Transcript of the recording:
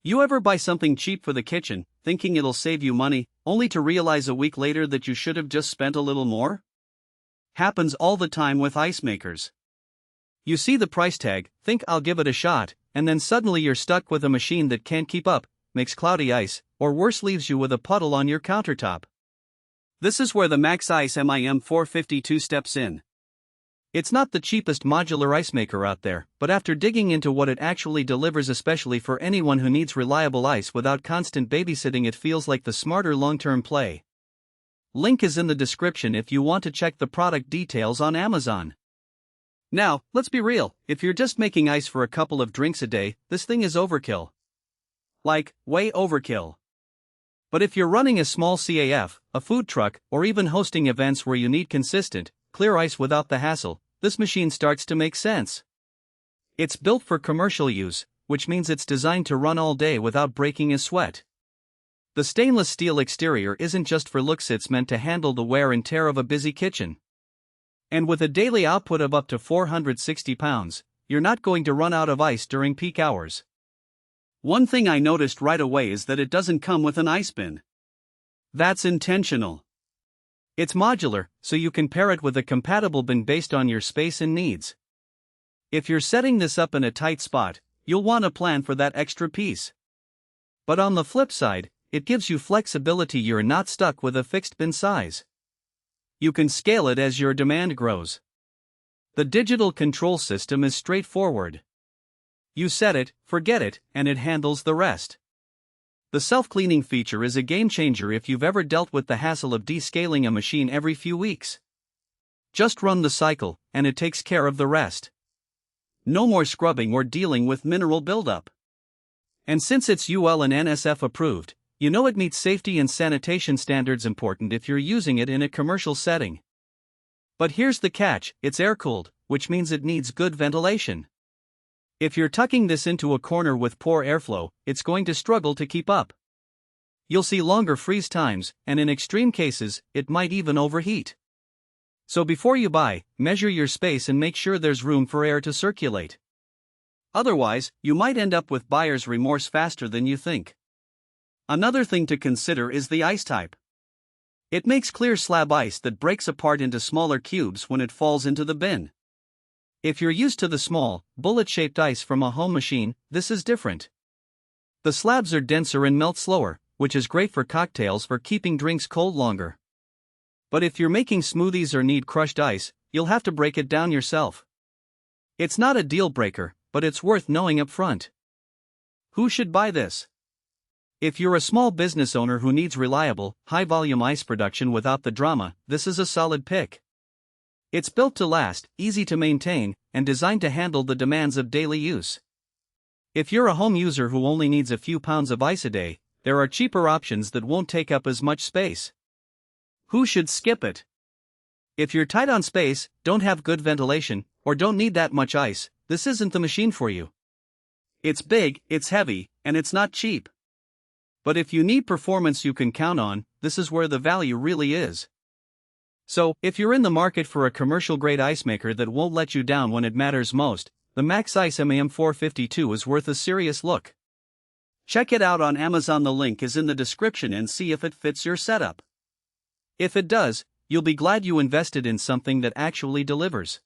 You ever buy something cheap for the kitchen, thinking it'll save you money, only to realize a week later that you should have just spent a little more? Happens all the time with ice makers. You see the price tag, think I'll give it a shot, and then suddenly you're stuck with a machine that can't keep up, makes cloudy ice, or worse leaves you with a puddle on your countertop. This is where the Maxx MIM452 steps in. It's not the cheapest modular ice maker out there, but after digging into what it actually delivers, especially for anyone who needs reliable ice without constant babysitting, it feels like the smarter long-term play. Link is in the description if you want to check the product details on Amazon. Now, let's be real, if you're just making ice for a couple of drinks a day, this thing is overkill. Like, way overkill. But if you're running a small CAF, a food truck, or even hosting events where you need consistent, clear ice without the hassle, this machine starts to make sense. It's built for commercial use, which means it's designed to run all day without breaking a sweat. The stainless steel exterior isn't just for looks, it's meant to handle the wear and tear of a busy kitchen. And with a daily output of up to 460 pounds, you're not going to run out of ice during peak hours. One thing I noticed right away is that it doesn't come with an ice bin. That's intentional. It's modular, so you can pair it with a compatible bin based on your space and needs. If you're setting this up in a tight spot, you'll want to plan for that extra piece. But on the flip side, it gives you flexibility. You're not stuck with a fixed bin size. You can scale it as your demand grows. The digital control system is straightforward. You set it, forget it, and it handles the rest. The self-cleaning feature is a game-changer if you've ever dealt with the hassle of descaling a machine every few weeks. Just run the cycle, and it takes care of the rest. No more scrubbing or dealing with mineral buildup. And since it's UL and NSF approved, you know it meets safety and sanitation standards, important if you're using it in a commercial setting. But here's the catch, it's air-cooled, which means it needs good ventilation. If you're tucking this into a corner with poor airflow, it's going to struggle to keep up. You'll see longer freeze times, and in extreme cases, it might even overheat. So before you buy, measure your space and make sure there's room for air to circulate. Otherwise, you might end up with buyer's remorse faster than you think. Another thing to consider is the ice type. It makes clear slab ice that breaks apart into smaller cubes when it falls into the bin. If you're used to the small, bullet-shaped ice from a home machine, this is different. The slabs are denser and melt slower, which is great for cocktails for keeping drinks cold longer. But if you're making smoothies or need crushed ice, you'll have to break it down yourself. It's not a deal breaker, but it's worth knowing up front. Who should buy this? If you're a small business owner who needs reliable, high-volume ice production without the drama, this is a solid pick. It's built to last, easy to maintain, and designed to handle the demands of daily use. If you're a home user who only needs a few pounds of ice a day, there are cheaper options that won't take up as much space. Who should skip it? If you're tight on space, don't have good ventilation, or don't need that much ice, this isn't the machine for you. It's big, it's heavy, and it's not cheap. But if you need performance you can count on, this is where the value really is. So, if you're in the market for a commercial-grade ice maker that won't let you down when it matters most, the Maxx MIM452 is worth a serious look. Check it out on Amazon, the link is in the description, and see if it fits your setup. If it does, you'll be glad you invested in something that actually delivers.